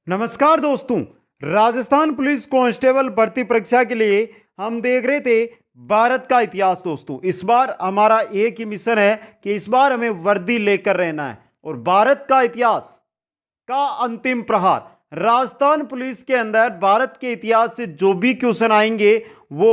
नमस्कार दोस्तों। Rajasthan police constable भर्ती परीक्षा के लिए हम देख रहे थे भारत का इतिहास। दोस्तों, इस बार हमारा एक ही मिशन है कि इस बार हमें वर्दी लेकर रहना है और भारत का इतिहास का अंतिम प्रहार। राजस्थान पुलिस के अंदर भारत के इतिहास से जो भी क्वेश्चन आएंगे वो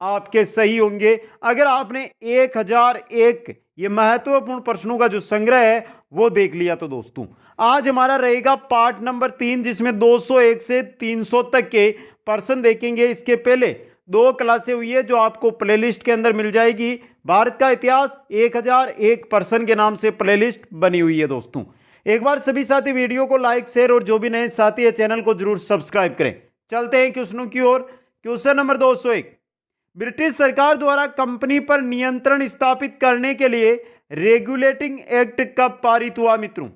आपके सही होंगे। अगर आपने 1001 ये महत्वपूर्ण प्रश्नों का जो संग्रह है वो देख लिया तो दोस्तों आज हमारा रहेगा पार्ट नंबर 3, जिसमें 201 से 300 तक के प्रश्न देखेंगे। इसके पहले 2 क्लासें हुई है जो आपको प्लेलिस्ट के अंदर मिल जाएगी। भारत का इतिहास 1001 प्रश्न के नाम से प्लेलिस्ट बनी हुई है। दोस्तों, एक बार सभी साथी वीडियो को लाइक, शेयर और जो भी नए साथी है चैनल को जरूर सब्सक्राइब करें। चलते हैं क्वेश्चनों की ओर। क्वेश्चन नंबर 201, ब्रिटिश सरकार द्वारा कंपनी पर नियंत्रण स्थापित करने के लिए रेगुलेटिंग एक्ट कब पारित हुआ? मित्रों,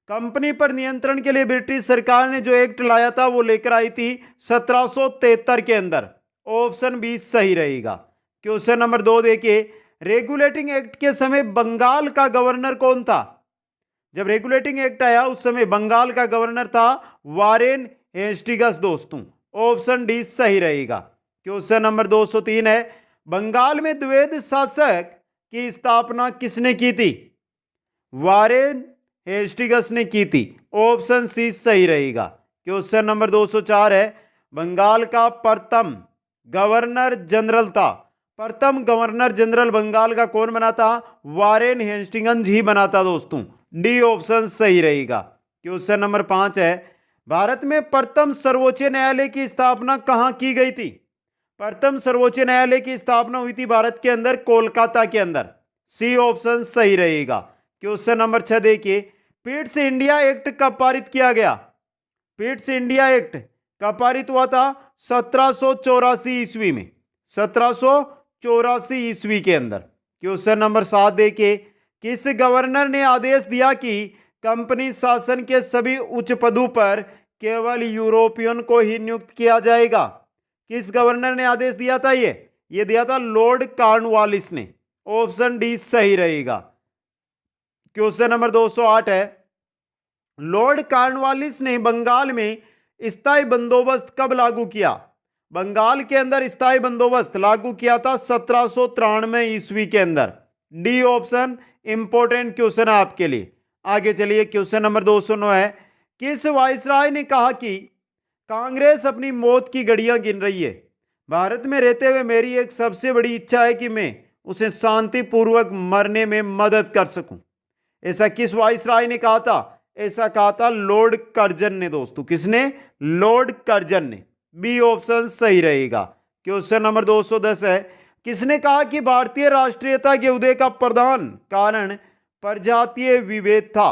कंपनी पर नियंत्रण के लिए ब्रिटिश सरकार ने जो एक्ट लाया था वो लेकर आई थी 1773 के अंदर। ऑप्शन बी सही रहेगा। क्वेश्चन नंबर 2 देखिए, रेगुलेटिंग एक्ट के समय बंगाल का गवर्नर कौन था? जब रेगुलेटिंग एक्ट आया उस समय बंगाल का गवर्नर था वारेन हेस्टिंग्स। दोस्तों, ऑप्शन डी सही रहेगा। क्वेश्चन नंबर 203 है, बंगाल में द्वैध शासक की स्थापना किसने की थी? वारेन हेस्टिंग्स ने की थी। ऑप्शन सी सही रहेगा। क्वेश्चन नंबर 204 है, बंगाल का प्रथम गवर्नर जनरल था। प्रथम गवर्नर जनरल बंगाल का कौन बना था? वारेन हेस्टिंग्स ही बना था। दोस्तों, डी ऑप्शन सही रहेगा। क्वेश्चन नंबर 5 है, भारत में प्रथम सर्वोच्च न्यायालय की स्थापना कहां की गई थी? प्रथम सर्वोच्च न्यायालय की स्थापना हुई थी भारत के अंदर कोलकाता के अंदर। सी ऑप्शन सही रहेगा। क्वेश्चन नंबर 6 देखिए, पिट्स इंडिया एक्ट कब पारित किया गया? पिट्स इंडिया एक्ट कब पारित हुआ था? 1784 ईस्वी में। 1784 ईस्वी के अंदर। क्वेश्चन नंबर 7 देखिए, किस गवर्नर ने आदेश दिया कि कंपनी शासन के सभी उच्च पदों पर केवल यूरोपियन को ही नियुक्त किया जाएगा? किस गवर्नर ने आदेश दिया था? ये दिया था लॉर्ड कॉर्नवालिस ने। ऑप्शन डी सही रहेगा। क्वेश्चन नंबर 208 है, लॉर्ड कॉर्नवालिस ने बंगाल में स्थायी बंदोबस्त कब लागू किया? बंगाल के अंदर स्थायी बंदोबस्त लागू किया था 1793 ईस्वी के अंदर। डी ऑप्शन इंपॉर्टेंट क्वेश्चन है आपके लिए। आगे चलिए, क्वेश्चन नंबर 209 है, किस वायसराय ने कहा कि कांग्रेस अपनी मौत की घड़ियां गिन रही है? भारत में रहते हुए मेरी एक सबसे बड़ी इच्छा है कि मैं उसे शांतिपूर्वक मरने में मदद कर सकूं। ऐसा किस वायसराय ने कहा था? ऐसा कहा था लॉर्ड कर्जन ने। दोस्तों, किसने? लॉर्ड कर्जन ने। बी ऑप्शन सही रहेगा। क्वेश्चन नंबर 210 है, किसने कहा कि भारतीय राष्ट्रीयता के उदय का प्रधान कारण प्रजातीय विभेद था?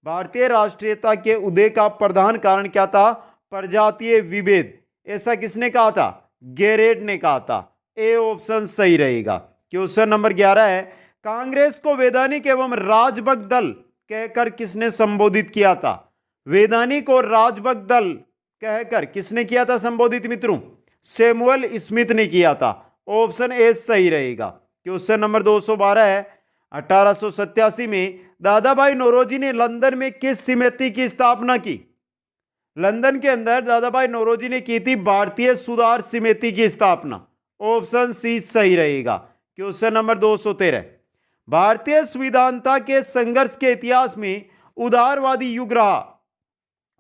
भारतीय राष्ट्रीयता के उदय का प्रधान कारण क्या था? प्रजातीय विभेद। ऐसा किसने कहा था? गेरेट ने कहा था। ए ऑप्शन सही रहेगा। क्वेश्चन नंबर 11 है, कांग्रेस को वैधानिक एवं राजभक्त दल कहकर किसने संबोधित किया था? वैधानिक और राजभक्त दल कहकर किसने किया था संबोधित? मित्रों, सैमुअल स्मिथ ने किया था। ऑप्शन ए सही रहेगा। क्वेश्चन नंबर 212 है, 1887 में दादा भाई नौरोजी ने लंदन में किस समिति की स्थापना की? लंदन के अंदर दादा भाई नौरोजी ने की थी भारतीय सुधार समिति की स्थापना। ऑप्शन सी सही रहेगा। क्वेश्चन नंबर 213, भारतीय संविधानता के संघर्ष के इतिहास में उदारवादी युग रहा।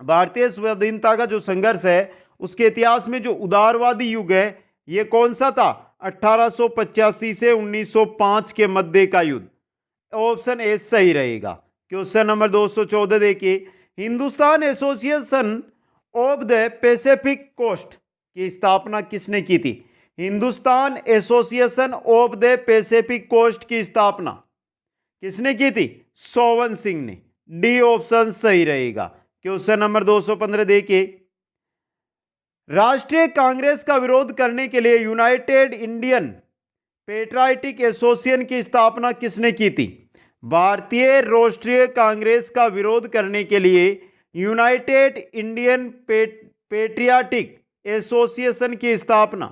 भारतीय स्वाधीनता का जो संघर्ष है उसके इतिहास में जो उदारवादी युग है ये कौन सा था? 1885 से 1905 के मध्य का युद्ध। ऑप्शन ए सही रहेगा। क्वेश्चन नंबर 214 देखिए, Hindustan association of the Pacific coast की स्थापना किसने की थी? Hindustan association of the Pacific coast की स्थापना किसने की थी? सोवन सिंह ने। डी ऑप्शन सही रहेगा। क्वेश्चन नंबर 215 देखिए, राष्ट्रीय कांग्रेस का विरोध करने के लिए यूनाइटेड इंडियन पेट्रियाटिक एसोसिएशन की स्थापना किसने की थी? भारतीय राष्ट्रीय कांग्रेस का विरोध करने के लिए यूनाइटेड इंडियन पेट्रियाटिक एसोसिएशन की स्थापना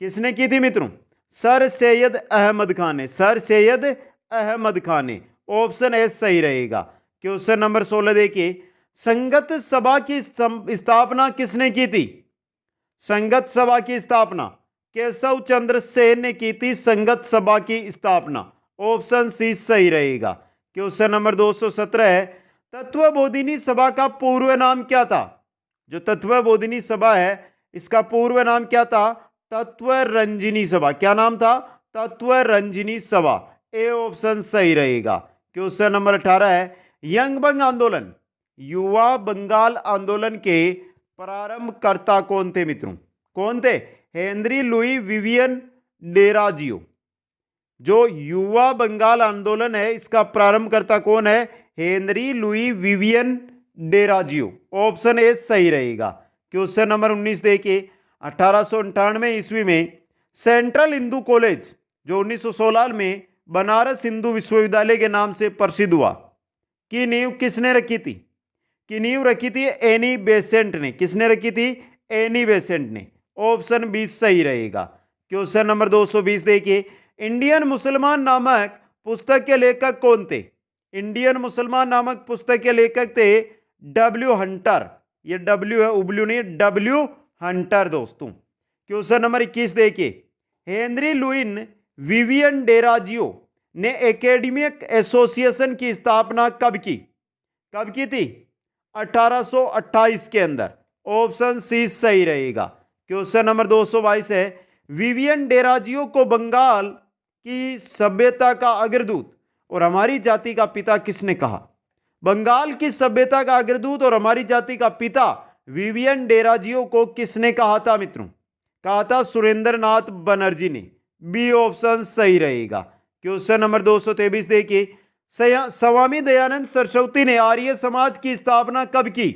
किसने की थी? मित्रों, सर सैयद अहमद खान ने। सर सैयद अहमद खान ने। ऑप्शन ए सही रहेगा। क्वेश्चन नंबर 16 देखिए, संगत सभा की स्थापना किसने की थी? संगत सभा की स्थापना केशव चंद्र सेन ने की थी। संगत सभा की स्थापना ऑप्शन सी सही रहेगा। क्वेश्चन नंबर 217 है, तत्वबोधिनी सभा का पूर्व नाम क्या था? जो तत्वबोधिनी सभा है इसका पूर्व नाम क्या था? तत्वरंजिनी सभा। क्या नाम था? तत्वरंजिनी सभा। ए ऑप्शन सही रहेगा। क्वेश्चन नंबर 18 है, यंग बंग आंदोलन, युवा बंगाल आंदोलन के प्रारंभकर्ता कौन थे मित्रों? कौन थे? Henry Louis Vivian Derozio. जो युवा बंगाल आंदोलन है इसका प्रारंभकर्ता कौन है? Henry Louis Vivian Derozio. Option A सही रहेगा। क्वेश्चन नंबर 19 देखिए, 1898 ईस्वी में सेंट्रल हिंदू कॉलेज जो 1916 में बनारस हिंदू विश्वविद्यालय के नाम से प्रसिद्ध हुआ, की नींव किसने रखी थी? की नींव रखी थी एनी बेसेंट ने। किसने रखी थी? एनी बेसेंट ने। ऑप्शन बी सही रहेगा। क्वेश्चन नंबर 220 देखिए, इंडियन मुसलमान नामक पुस्तक के लेखक कौन थे? इंडियन मुसलमान नामक पुस्तक के लेखक थे डब्ल्यू हंटर। ये डब्ल्यू है, उब्ल्यू नहीं, डब्ल्यू हंटर दोस्तों। क्वेश्चन नंबर 21 देखिए, हेनरी लुइन विवियन डेराजियो ने एकेडमिक एसोसिएशन की स्थापना कब की? कब की थी? 1828 के अंदर। ऑप्शन सी सही रहेगा। क्वेश्चन नंबर 222 है, विवियन डेराजियो को बंगाल की सभ्यता का अग्रदूत और हमारी जाति का पिता किसने कहा? बंगाल की सभ्यता का अग्रदूत और हमारी जाति का पिता विवियन डेराजियो को किसने कहा था मित्रों? कहा था सुरेंद्र नाथ बनर्जी ने। बी ऑप्शन सही रहेगा। क्वेश्चन नंबर 223 देखिए, स्वामी दयानंद सरस्वती ने आर्य समाज की स्थापना कब की?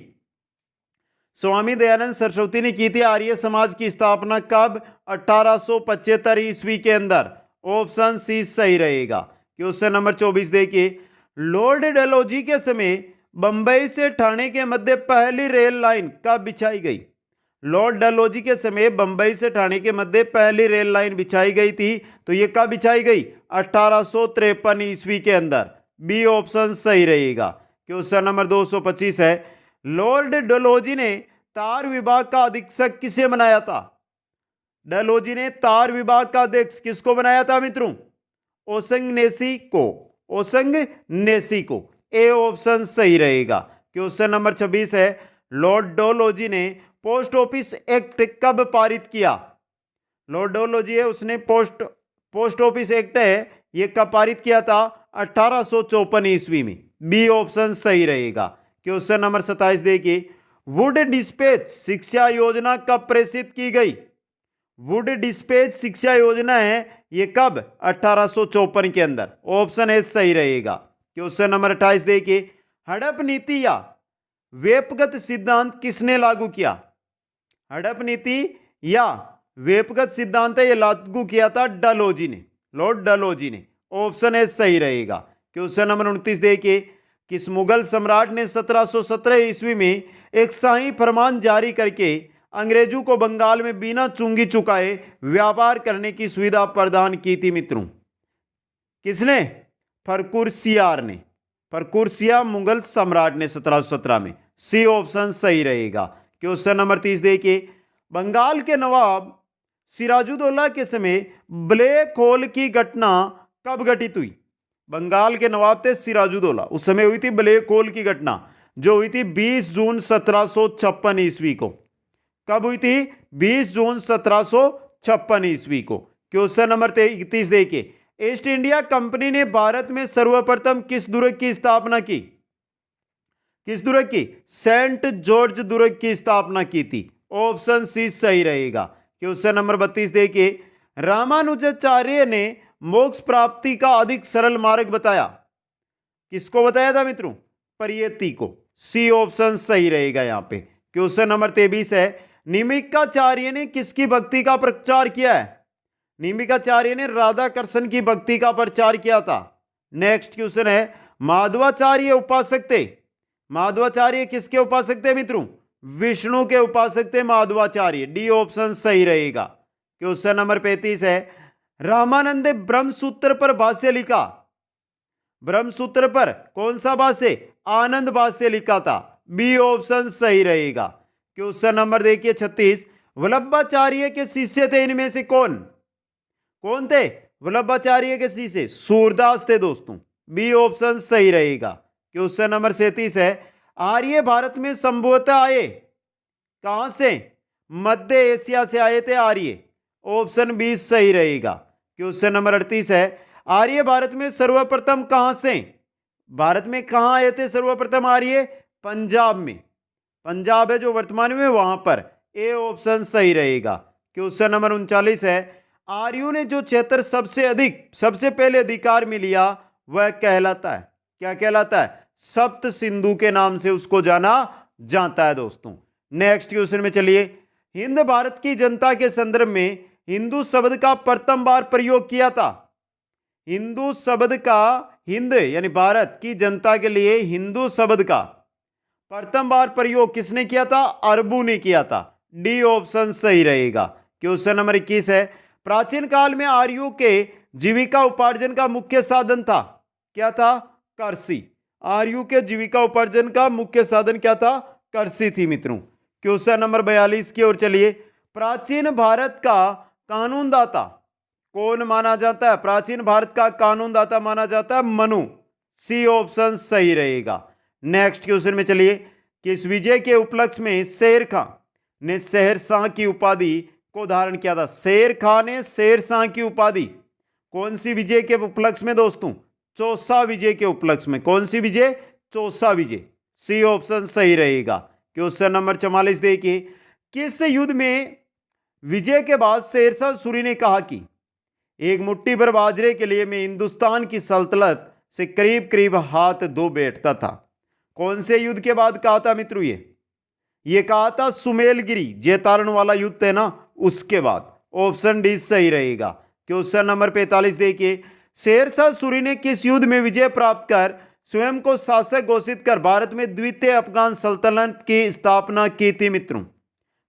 स्वामी दयानंद सरस्वती ने की थी आर्य समाज की स्थापना कब? 1875 ईस्वी के अंदर। ऑप्शन सी सही रहेगा। क्वेश्चन नंबर 24 देखिए, लॉर्ड डलहौजी के समय बंबई से ठाणे के मध्य पहली रेल लाइन कब बिछाई गई? लॉर्ड डलहौजी के समय बंबई से ठाणे के मध्य पहली रेल लाइन बिछाई गई थी, तो यह कब बिछाई गई? 1853 ईस्वी के अंदर। बी ऑप्शन सही रहेगा। क्वेश्चन नंबर 225 है, लॉर्ड डलहौजी ने तार विभाग का अधीक्षक किसे बनाया था? डलहौजी ने तार विभाग का अध्यक्ष किसको बनाया था मित्रों? ओसंगनेसी को। ओसंगनेसी को। ए ऑप्शन सही रहेगा। क्वेश्चन नंबर 26 है, लॉर्ड डलहौजी ने पोस्ट ऑफिस एक्ट कब पारित किया? लॉर्ड डलहौजी है उसने पोस्ट ऑफिस एक्ट है ये कब पारित किया था? 1854 ईस्वी में। बी ऑप्शन सही रहेगा। क्वेश्चन नंबर 27 देखिए, वुड डिस्पैच शिक्षा योजना कब प्रेषित की गई? वुड डिस्पैच शिक्षा योजना है ये कब? 1854 के अंदर। ऑप्शन ए सही रहेगा। क्वेश्चन नंबर 28 देखिए, हड़प नीति या वेपगत सिद्धांत किसने लागू किया? हड़प नीति या वेपगत सिद्धांत ये लागू किया था डलहौजी ने, लॉर्ड डलहौजी ने। ऑप्शन ए सही रहेगा। क्वेश्चन नंबर 29 देखिए, किस मुगल सम्राट ने 1717 ईस्वी में एक शाही फरमान जारी करके अंग्रेजों को बंगाल में बिना चुंगी चुकाए व्यापार करने की सुविधा प्रदान की थी मित्रों? किसने? फर्रुखसियार ने। फर्रुखसिया मुगल सम्राट ने 1717 में। सी ऑप्शन सही रहेगा। क्वेश्चन नंबर 30 देखिए, बंगाल के नवाब सिराजुद्दौला के समय ब्लैक होल की घटना कब घटित हुई? बंगाल के नवाब थे सिराजुद्दौला, उस समय हुई थी ब्लैक होल की घटना जो हुई थी 20 जून 1756 ईस्वी को। कब हुई थी? 20 जून 1756 ईस्वी को। क्वेश्चन नंबर 31 देखिए, ईस्ट इंडिया कंपनी ने भारत में सर्वप्रथम किस दुर्ग की स्थापना की? किस दुर्ग की? सेंट जॉर्ज दुर्ग की स्थापना की थी। ऑप्शन सी सही रहेगा। क्वेश्चन नंबर 32 देखिए, रामानुजाचार्य ने मोक्ष प्राप्ति का अधिक सरल मार्ग बताया। किसको बताया था मित्रों? परियति को। सी ऑप्शन सही रहेगा यहां पे। क्वेश्चन नंबर 23 है, निमिकाचार्य ने किसकी भक्ति का प्रचार किया है? निमिकाचार्य ने राधा कृष्ण की भक्ति का प्रचार किया था। नेक्स्ट क्वेश्चन है, माधवाचार्य उपासक थे। माधवाचार्य किसके उपासक थे मित्रों? विष्णु के उपासक थे माधवाचार्य। डी ऑप्शन सही रहेगा। क्वेश्चन नंबर 35 है, रामानंद ने ब्रह्मसूत्र पर भाष्य लिखा। ब्रह्मसूत्र पर कौन सा भाष्य? आनंद भाष्य लिखा था। बी ऑप्शन सही रहेगा। क्वेश्चन नंबर देखिए 36, वल्लभाचार्य के शिष्य थे इनमें से कौन? कौन थे वल्लभाचार्य के शिष्य? सूरदास थे दोस्तों, बी ऑप्शन सही रहेगा। क्वेश्चन नंबर 37 है, आर्य भारत में संभवतः आए कहां से? मध्य एशिया से आए थे आर्य, ऑप्शन बी सही रहेगा। क्वेश्चन नंबर 38 है, आर्य भारत में सर्वप्रथम कहां से? भारत में कहां आए थे सर्वप्रथम आर्य? पंजाब में, पंजाब है जो वर्तमान में, वहां पर, ए ऑप्शन सही रहेगा। क्वेश्चन नंबर 39 है, आर्यों ने जो क्षेत्र सबसे पहले अधिकार में लिया वह कहलाता है, क्या कहलाता है? सप्त सिंधु के नाम से उसको जाना जाता है दोस्तों। नेक्स्ट क्वेश्चन में चलिए, हिंद भारत की जनता के संदर्भ में हिंदू शब्द का प्रथम बार प्रयोग किया था। हिंदू शब्द का, हिंद यानी भारत की जनता के लिए हिंदू शब्द का प्रथम बार प्रयोग किसने किया था? अरबू ने किया था, डी ऑप्शन सही रहेगा। क्वेश्चन नंबर 21 है, प्राचीन काल में आर्यों के जीविका उपार्जन का मुख्य साधन था, क्या था? कृषि। आर्यों के जीविका उपार्जन का मुख्य साधन क्या था? कृषि थी मित्रों। क्वेश्चन नंबर 42 की ओर चलिए, प्राचीन भारत का कानूनदाता कौन माना जाता है? प्राचीन भारत का कानूनदाता माना जाता है मनु, सी ऑप्शन सही रहेगा। नेक्स्ट क्वेश्चन में चलिए, किस विजय के उपलक्ष्य में शेर खां ने शेरशाह की उपाधि को धारण किया था? शेर खां ने शेरशाह की उपाधि कौन सी विजय के उपलक्ष्य में दोस्तों? चौसा विजय के उपलक्ष्य में। कौन सी विजय? चौसा विजय, सी ऑप्शन सही रहेगा। क्वेश्चन नंबर 44 देखिए, किस युद्ध में विजय के बाद शेरशाह सूरी ने कहा कि एक मुट्ठी भर बाजरे के लिए मैं हिंदुस्तान की सल्तनत से करीब करीब हाथ धो बैठता था? कौन से युद्ध के बाद कहा था मित्रों? ये कहा था सुमेलगिरी, जैतारण वाला युद्ध है ना, उसके बाद, ऑप्शन डी सही रहेगा। क्वेश्चन नंबर 45 देखिए, शेरशाह सूरी ने किस युद्ध में विजय प्राप्त कर स्वयं को शासक घोषित कर भारत में द्वितीय अफगान सल्तनत की स्थापना की थी मित्रों?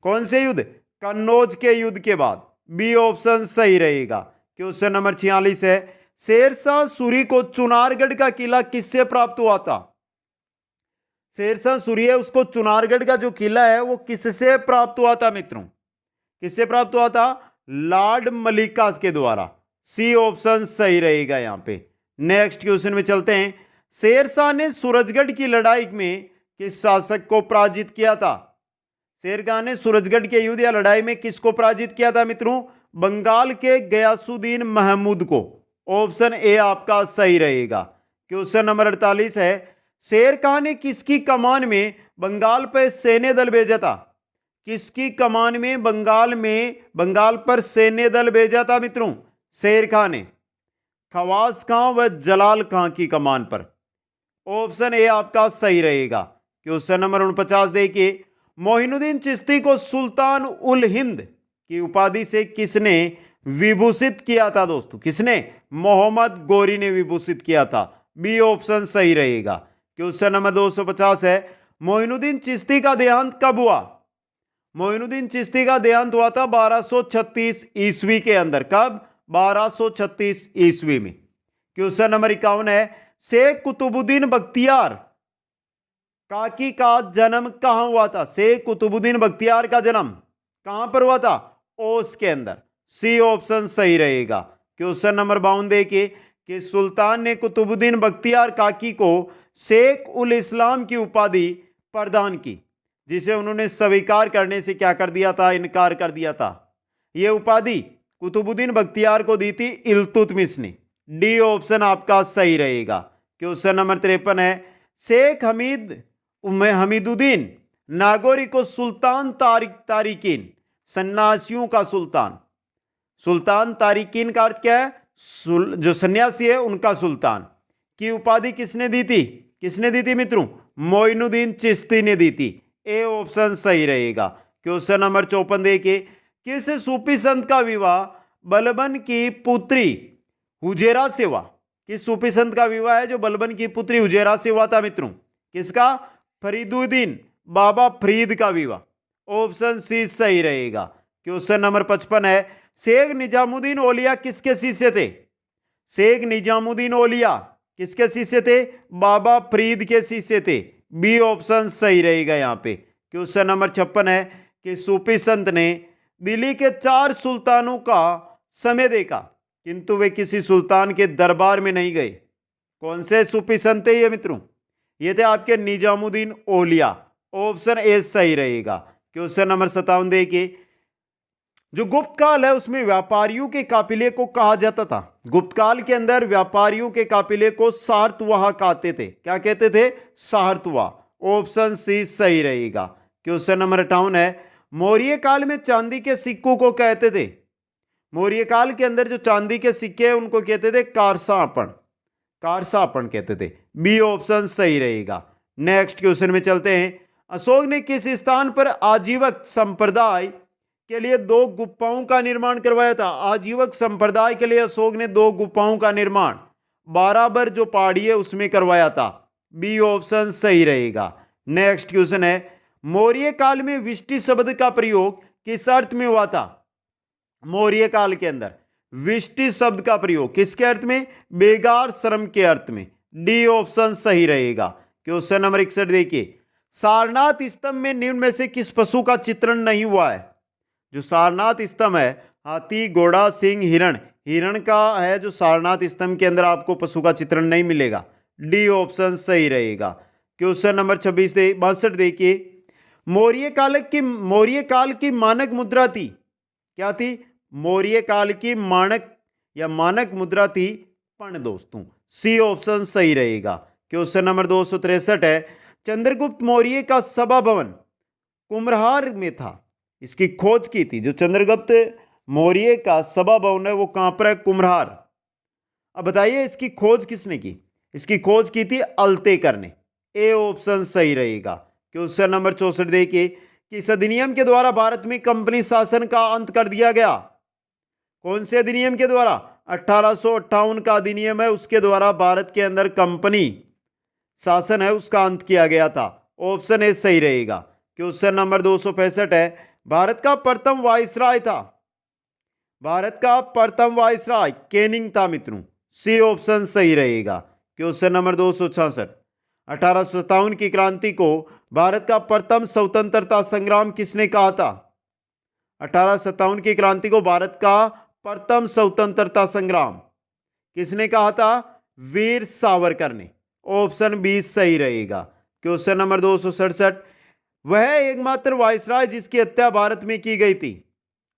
कौन से युद्ध? कन्नौज के युद्ध के बाद, बी ऑप्शन सही रहेगा। क्वेश्चन नंबर 46 है, शेरशाह सूरी को चुनारगढ़ का किला किससे प्राप्त हुआ था? शेरशाह सूरी है, उसको चुनारगढ़ का जो किला है वो किससे प्राप्त हुआ था मित्रों? किससे प्राप्त हुआ था? लॉर्ड मलिका के द्वारा, सी ऑप्शन सही रहेगा यहां पे। नेक्स्ट क्वेश्चन में चलते हैं, शेरशाह ने सूरजगढ़ की लड़ाई में किस शासक को पराजित किया था? शेरशाह ने सूरजगढ़ के युद्ध या लड़ाई में किसको पराजित किया था मित्रों? बंगाल के गयासुद्दीन महमूद को, ऑप्शन ए आपका सही रहेगा। क्वेश्चन नंबर 48 है, शेर खान ने किसकी कमान में बंगाल पर सैन्य दल भेजा था? किसकी कमान में बंगाल पर सैन्य दल भेजा था मित्रों? शेर खान ने खवास खां व जलाल खां की कमान पर, ऑप्शन ए आपका सही रहेगा। क्वेश्चन नंबर 49 देखिए, मोइनुद्दीन चिश्ती को सुल्तान उल हिंद की उपाधि से किसने विभूषित किया था दोस्तों? किसने? मोहम्मद गौरी ने विभूषित किया था, बी ऑप्शन सही रहेगा। क्वेश्चन नंबर 250 है, मोइनुद्दीन चिश्ती का देहांत कब हुआ? मोइनुद्दीन चिश्ती का देहांत हुआ था 1236 ईस्वी के अंदर। कब? 1236 ईस्वी में। क्वेश्चन नंबर 51 है, शेख कुतुबुद्दीन बख्तियार काकी का जन्म कहां हुआ था? शेख कुतुबुद्दीन बख्तियार का जन्म कहां पर हुआ था? ओस के अंदर, सी ऑप्शन सही रहेगा। क्वेश्चन नंबर 52 देखिए कि सुल्तान ने कुतुबुद्दीन बख्तियार काकी को शेख उल इस्लाम की उपाधि प्रदान की, जिसे उन्होंने स्वीकार करने से क्या कर दिया था? इनकार कर दिया था। यह उपाधि कुतुबुद्दीन बख्तियार को दी थी इल्तुतमिश ने, डी ऑप्शन आपका सही रहेगा। क्वेश्चन नंबर 53 है, शेख हमीदुद्दीन नागौरी को सुल्तान तारिकीन, सन्यासियों का सुल्तान, सुल्तान तारिकीन का अर्थ क्या है? जो सन्यासी है उनका सुल्तान की उपाधि किसने दी थी? किसने दी थी मित्रों? मोइनुद्दीन चिश्ती ने दी थी, ए ऑप्शन सही रहेगा। क्वेश्चन नंबर 54 देखिए, किस सूफी संत का विवाह बलबन की पुत्री हुजैरा से हुआ? किस सूफी संत का विवाह है जो बलबन की पुत्री हुजैरा से हुआ था मित्रों? किसका? फरीदुद्दीन बाबा फरीद का विवाह, ऑप्शन सी सही रहेगा। क्वेश्चन नंबर 55 है, शेख निजामुद्दीन औलिया किसके शिष्य थे? शेख निजामुद्दीन औलिया किसके शिष्य थे? बाबा फरीद के शिष्य थे, बी ऑप्शन सही रहेगा यहाँ पे। क्वेश्चन नंबर 56 है कि सूफी संत ने दिल्ली के 4 सुल्तानों का समय देखा किंतु वे किसी सुल्तान के दरबार में नहीं गए। कौन से सूफी संत है ये मित्रों? ये थे आपके निजामुद्दीन औलिया। ऑप्शन ए सही रहेगा। क्वेश्चन नंबर 57 देखिए, जो गुप्त काल है उसमें व्यापारियों के काफिले को कहा जाता था। गुप्त काल के अंदर व्यापारियों के काफिले को सारतुवाह कहते थे। क्या कहते थे? सारतुवाह। ऑप्शन सी सही रहेगा। क्वेश्चन नंबर 58 है, मौर्य काल में चांदी के सिक्कों को कहते थे। मौर्य काल के अंदर जो चांदी के सिक्के हैं उनको कहते थे कारसापण। कारसापण कहते थे। बी ऑप्शन सही रहेगा। नेक्स्ट क्वेश्चन में चलते हैं। अशोक ने किस स्थान पर आजीवक संप्रदाय के लिए 2 गुफाओं का निर्माण करवाया था? आजीवक संप्रदाय के लिए अशोक ने 2 गुफाओं का निर्माण बाराबर जो पहाड़ी है उसमें करवाया था। बी ऑप्शन सही रहेगा। नेक्स्ट क्वेश्चन है, मौर्य काल में विष्टि शब्द का प्रयोग किस अर्थ में हुआ था? मौर्य काल के अंदर विष्टि शब्द का प्रयोग किसके अर्थ में? बेगार श्रम के अर्थ में। डी ऑप्शन सही रहेगा। क्वेश्चन नंबर 61 देखिए, सारनाथ स्तंभ में निम्न में से किस पशु का चित्रण नहीं हुआ है? जो सारनाथ स्तंभ है, हाथी, घोड़ा, सिंह, हिरण, हिरण का है जो सारनाथ स्तंभ के अंदर आपको पशु का चित्रण नहीं मिलेगा। डी ऑप्शन सही रहेगा। क्वेश्चन नंबर 62 देखिए, मौर्य काल की मानक मुद्रा थी। क्या थी? मौर्य काल की मानक मुद्रा थी पण दोस्तों। सी ऑप्शन सही रहेगा। क्वेश्चन नंबर 263 है, चंद्रगुप्त मौर्य का सभा भवन कुम्हरार में था। इसकी खोज की थी। जो चंद्रगुप्त मौर्य का सभा भवन है वो कहां पर है? कुम्हरार। अब बताइए इसकी खोज किसने की? इसकी खोज की थी अल्तेकर ने। ए ऑप्शन सही रहेगा। क्वेश्चन नंबर 64 देखिए, किस अधिनियम के द्वारा भारत में कंपनी शासन का अंत कर दिया गया? कौन से अधिनियम के द्वारा? 1858 का अधिनियम है, उसके द्वारा भारत के अंदर कंपनी शासन है उसका अंत किया गया था। ऑप्शन ए सही रहेगा। क्वेश्चन नंबर 265 है, भारत का प्रथम वायसराय था। भारत का प्रथम वायसराय कैनिंग था मित्रों। सी ऑप्शन सही रहेगा। क्वेश्चन नंबर 266, 1857 की क्रांति को भारत का प्रथम स्वतंत्रता संग्राम किसने कहा था? 1857 की क्रांति को भारत का प्रथम स्वतंत्रता संग्राम किसने कहा था? वीर सावरकर ने। ऑप्शन बी सही रहेगा। क्वेश्चन नंबर 267, वह एकमात्र वायसराय जिसकी हत्या भारत में की गई थी।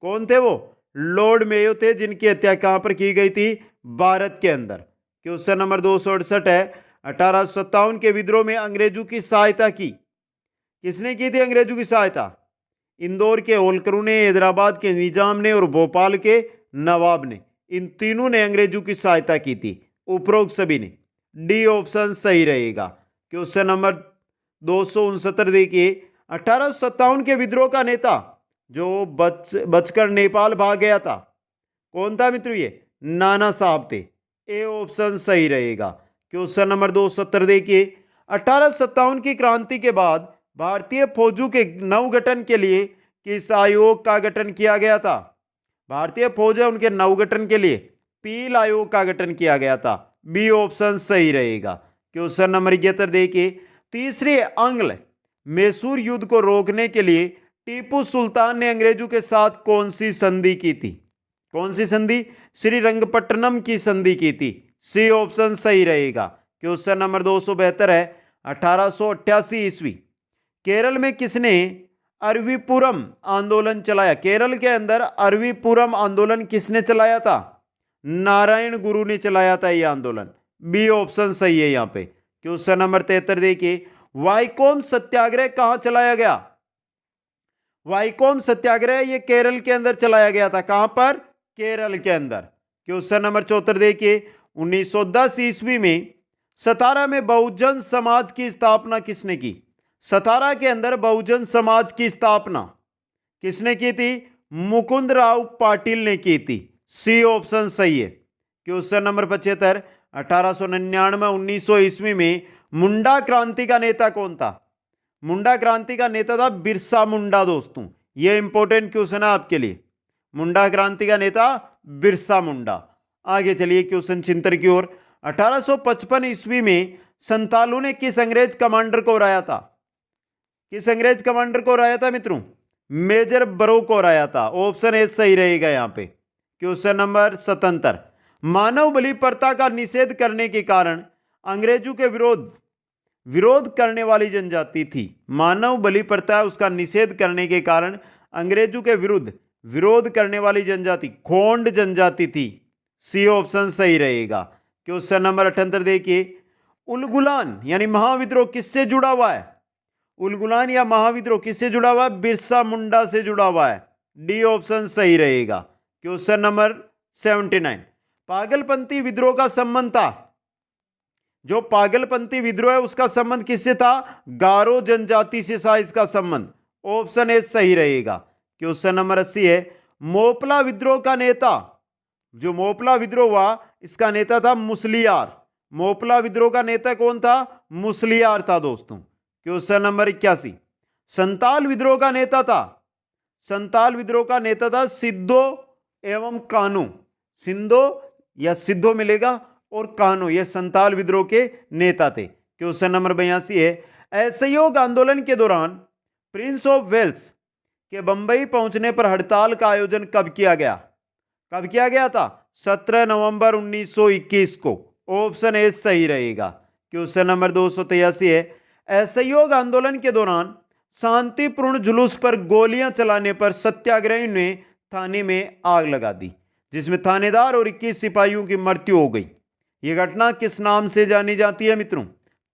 कौन थे वो? लॉर्ड मेयो थे, जिनकी हत्या कहां पर की गई थी? भारत के अंदर। क्वेश्चन नंबर 268 है, 1857 के विद्रोह में अंग्रेजों की सहायता की। किसने की थी अंग्रेजों की सहायता? इंदौर के होलकरों ने, हैदराबाद के निजाम ने और भोपाल के नवाब ने। इन तीनों ने अंग्रेजों की सहायता की थी। उपरोक्त सभी ने। डी ऑप्शन सही रहेगा। क्वेश्चन नंबर 269 देखिए, 1857 के विद्रोह का नेता जो बचकर नेपाल भाग गया था, कौन था मित्रों? ये नाना साहब थे। ए ऑप्शन सही रहेगा। क्वेश्चन नंबर 270 देखिए, 1857 की क्रांति के बाद भारतीय फौजों के नवगठन के लिए किस आयोग का गठन किया गया था? भारतीय फौज है उनके नवगठन के लिए पील आयोग का गठन किया गया था। बी ऑप्शन सही रहेगा। क्वेश्चन नंबर 71 देखिए, तीसरे आंग्ल मैसूर युद्ध को रोकने के लिए टीपू सुल्तान ने अंग्रेजों के साथ कौन सी संधि की थी? कौन सी संधि? श्रीरंगपट्टनम की संधि की थी। सी ऑप्शन सही रहेगा। क्वेश्चन नंबर 272 है, 1888 ईस्वी केरल में किसने अरविपुरम आंदोलन चलाया? केरल के अंदर अरविपुरम आंदोलन किसने चलाया था? नारायण गुरु ने चलाया था यह आंदोलन। बी ऑप्शन सही है यहां पे। क्वेश्चन नंबर 73 देखिए, वाइकोम सत्याग्रह कहां चलाया गया? वाइकोम सत्याग्रह ये केरल के अंदर चलाया गया था। कहां पर? केरल के अंदर। क्वेश्चन नंबर 74 देखिए, 1910 ईस्वी में सतारा में बहुजन समाज की स्थापना किसने की? सतारा के अंदर बहुजन समाज की स्थापना किसने की थी? मुकुंद राव पाटिल ने की थी। सी ऑप्शन सही है। क्वेश्चन नंबर 75, 1899 1900 ईस्वी में मुंडा क्रांति का नेता कौन था? मुंडा क्रांति का नेता था बिरसा मुंडा दोस्तों। यह इंपॉर्टेंट क्वेश्चन है आपके लिए। मुंडा क्रांति का नेता बिरसा मुंडा। आगे चलिए क्वेश्चन चिंतन की ओर। 1855 ईस्वी में संतालु ने किस अंग्रेज कमांडर को हराया था? किस अंग्रेज कमांडर को हराया था मित्रों? मेजर बरो को हराया था। ऑप्शन ए सही रहेगा यहां पे। क्वेश्चन नंबर 77, मानव बलि प्रथा का निषेध करने के कारण अंग्रेजों के विरोध करने वाली जनजाति थी। मानव बलि प्रथा उसका निषेध करने के कारण अंग्रेजों के विरोध करने वाली जनजाति खोंड जनजाति थी। सी ऑप्शन सही रहेगा। क्वेश्चन नंबर 78 देखिए, उलगुलान यानी महाविद्रोह किससे जुड़ा हुआ है? उलगुलान या महाविद्रोह किससे जुड़ा हुआ है? बिरसा मुंडा से जुड़ा हुआ है। डी ऑप्शन सही रहेगा। क्वेश्चन नंबर 79, पागलपंथी विद्रोह का संबंध था, जो पागलपंथी विद्रोह है उसका संबंध किससे था? गारो जनजाति से था इसका संबंध। ऑप्शन ए सही रहेगा। क्वेश्चन नंबर 80 है, मोपला विद्रोह का नेता, जो मोपला विद्रोह हुआ इसका नेता था मुसलियार। मोपला विद्रोह का नेता कौन था? मुसलियार था दोस्तों। क्वेश्चन नंबर 81, संताल विद्रोह का नेता था, संताल विद्रोह का नेता था सिद्धो एवं कानू। सिंधो या सिद्धो मिलेगा और कानू, ये संताल विद्रोह के नेता थे। क्वेश्चन नंबर 82 है, असहयोग आंदोलन के दौरान प्रिंस ऑफ वेल्स के बंबई पहुंचने पर हड़ताल का आयोजन कब किया गया? कब किया गया था? 17 नवंबर 1921 को। ऑप्शन ए सही रहेगा। क्वेश्चन नंबर 283 है, असहयोग आंदोलन के दौरान शांतिपूर्ण जुलूस पर गोलियां चलाने पर सत्याग्रही ने थाने में आग लगा दी, जिसमें थानेदार और 21 सिपाहियों की मृत्यु हो गई। यह घटना किस नाम से जानी जाती है मित्रों?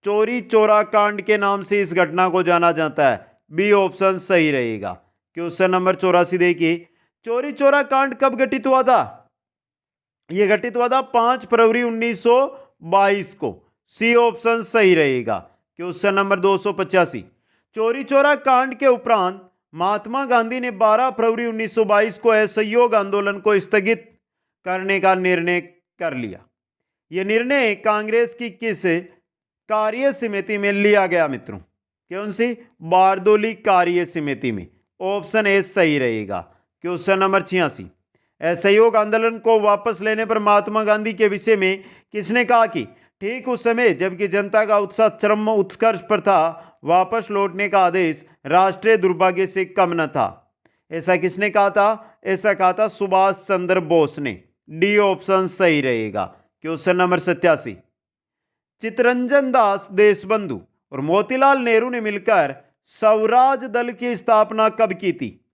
चोरी चौरा कांड के नाम से इस घटना को जाना जाता है। बी ऑप्शन सही रहेगा। क्वेश्चन नंबर 84 देखिए, चोरी चौरा कांड कब घटित हुआ था? यह घटित हुआ था 5 फरवरी 1922 को। सी ऑप्शन सही रहेगा। क्वेश्चन नंबर 285, चोरी चौरा कांड के उपरांत महात्मा गांधी ने 12 फरवरी 1922 को असहयोग आंदोलन को स्थगित करने का निर्णय कर लिया। यह निर्णय कांग्रेस की किस कार्य समिति में लिया गया मित्रों? कौन सी? बारदोली कार्य समिति में। ऑप्शन ए सही रहेगा। क्वेश्चन नंबर 86, असहयोग आंदोलन को वापस लेने पर महात्मा गांधी के विषय में किसने कहा कि ठीक उस समय जबकि जनता का उत्साह चरम उत्कर्ष पर था, वापस लौटने का आदेश राष्ट्रीय दुर्भाग्य से कम न था? ऐसा किसने कहा था? ऐसा कहा था सुभाष चंद्र बोस ने। डी ऑप्शन सही रहेगा। क्वेश्चन नंबर 87, चित्तरंजन दास देशबंधु और मोतीलाल नेहरू ने मिलकर स्वराज दल की स्थापना कब की थी?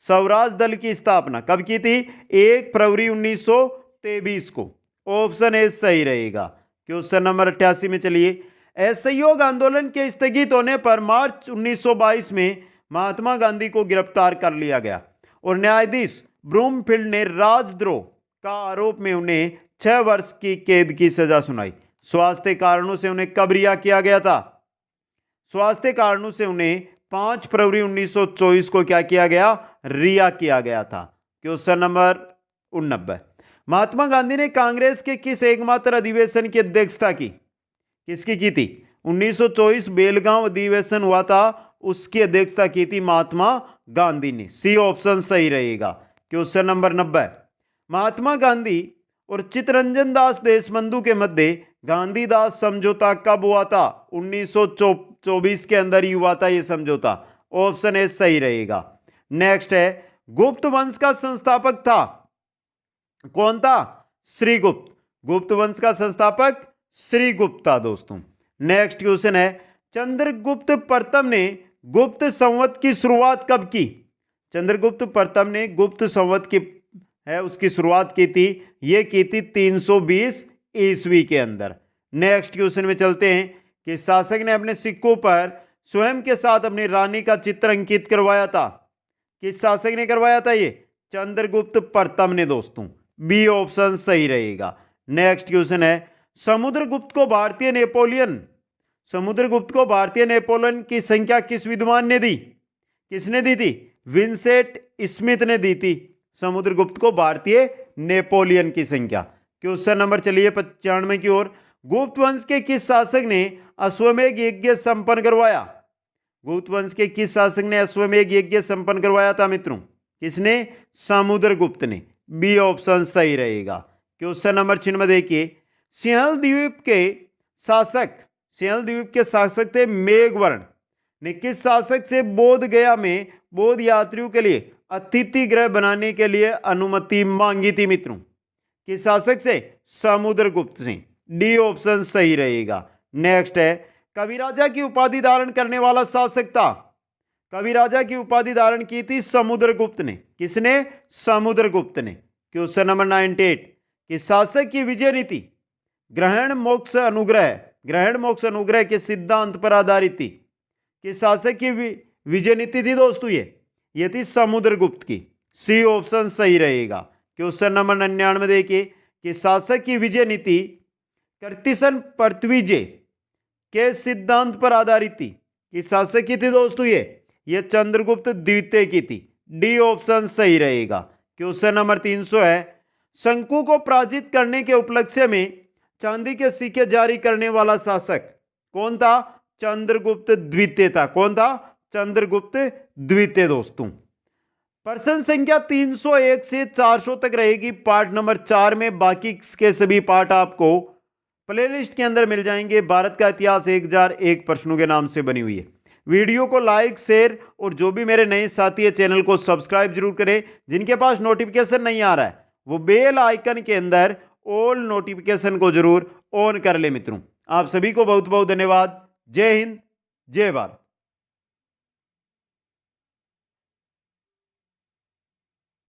स्वराज दल की स्थापना कब की थी? 1 फरवरी 1923 को। ऑप्शन ए सही रहेगा। क्वेश्चन नंबर 88 में चलिए, असहयोग आंदोलन के स्थगित होने पर मार्च 1922 में महात्मा गांधी को गिरफ्तार कर लिया गया और न्यायाधीश ब्रूमफील्ड ने राजद्रोह का आरोप में उन्हें 6 वर्ष की कैद की सजा सुनाई। स्वास्थ्य कारणों से उन्हें कब रिहा किया गया था? स्वास्थ्य कारणों से उन्हें 5 फरवरी 1924 को क्या किया गया? रिहा किया गया था। क्वेश्चन नंबर 89, महात्मा गांधी ने कांग्रेस के किस एकमात्र अधिवेशन की अध्यक्षता की? किसकी की थी? 1924 बेलगांव अधिवेशन हुआ था, उसकी अध्यक्षता की थी महात्मा गांधी ने। सी ऑप्शन सही रहेगा। क्वेश्चन नंबर 90, महात्मा गांधी और चित्तरंजन दास देशबंधु के मध्य गांधीदास समझौता कब हुआ था? 1924 के अंदर ही हुआ था यह समझौता। ऑप्शन ए सही रहेगा। नेक्स्ट है, गुप्त वंश का संस्थापक था कौन था? श्रीगुप्त। गुप्त वंश का संस्थापक श्रीगुप्त था दोस्तों। नेक्स्ट क्वेश्चन है, चंद्रगुप्त प्रथम ने गुप्त संवत की शुरुआत कब की? चंद्रगुप्त प्रथम ने गुप्त संवत की उसकी शुरुआत की थी, यह की थी 320 ईस्वी के अंदर। नेक्स्ट क्वेश्चन में चलते हैं कि शासक ने अपने सिक्कों पर स्वयं के साथ अपनी रानी का चित्र अंकित करवाया था। किस शासक ने करवाया था ये? चंद्रगुप्त प्रथम ने दोस्तों। बी ऑप्शन सही रहेगा। नेक्स्ट क्वेश्चन है, समुद्रगुप्त को भारतीय नेपोलियन की संख्या किस विद्वान ने दी? किसने दी थी? विंसेंट स्मिथ ने दी थी समुद्रगुप्त को भारतीय नेपोलियन की संख्या। क्वेश्चन नंबर चलिए 95 की ओर, गुप्त वंश के किस शासक ने अश्वमेध यज्ञ संपन्न करवाया? गुप्त वंश के किस शासक ने अश्वमेध यज्ञ संपन्न करवाया था मित्रों? किसने? समुद्रगुप्त ने। बी ऑप्शन सही रहेगा। क्वेश्चन नंबर 96 देखिए, सिंहल द्वीप के शासक सिंहल द्वीप के शासक थे मेघवर्ण ने किस शासक से बोध गया में बौद्ध यात्रियों के लिए अतिथि गृह बनाने के लिए अनुमति मांगी थी मित्रों? किस शासक से? समुद्रगुप्त से। डी ऑप्शन सही रहेगा। नेक्स्ट है, कविराजा की उपाधि धारण करने वाला शासक था। कविराजा की उपाधि धारण की थी समुद्रगुप्त ने। किसने? समुद्रगुप्त ने। क्वेश्चन नंबर 98, कि शासक की विजय नीति ग्रहण मोक्ष अनुग्रह के सिद्धांत पर आधारित थी। कि शासक की विजय नीति थी दोस्तों ये थी समुद्रगुप्त की। सी ऑप्शन सही रहेगा। क्वेश्चन नंबर 99 देखिए, कि शासक की विजय नीति कर्तिसन पृथ्वीजे के सिद्धांत पर आधारित थी। कि शासक की थी दोस्तों ये चंद्रगुप्त द्वितीय की थी। डी ऑप्शन सही रहेगा। क्वेश्चन नंबर 300 है, शंकु को पराजित करने के उपलक्ष्य में चांदी के सिक्के जारी करने वाला शासक कौन था? चंद्रगुप्त द्वितीय था। कौन था? चंद्रगुप्त द्वितीय दोस्तों। प्रश्न संख्या 301 से 400 तक रहेगी पार्ट नंबर 4 में। बाकी के सभी पार्ट आपको प्लेलिस्ट के अंदर मिल जाएंगे। भारत का इतिहास 1001 प्रश्नों के नाम से बनी हुई है। वीडियो को लाइक, शेयर और जो भी मेरे नए साथी है चैनल को सब्सक्राइब जरूर करें। जिनके पास नोटिफिकेशन नहीं आ रहा है वो बेल आइकन के अंदर ऑल नोटिफिकेशन को जरूर ऑन कर ले मित्रों। आप सभी को बहुत बहुत धन्यवाद। जय हिंद, जय भारत।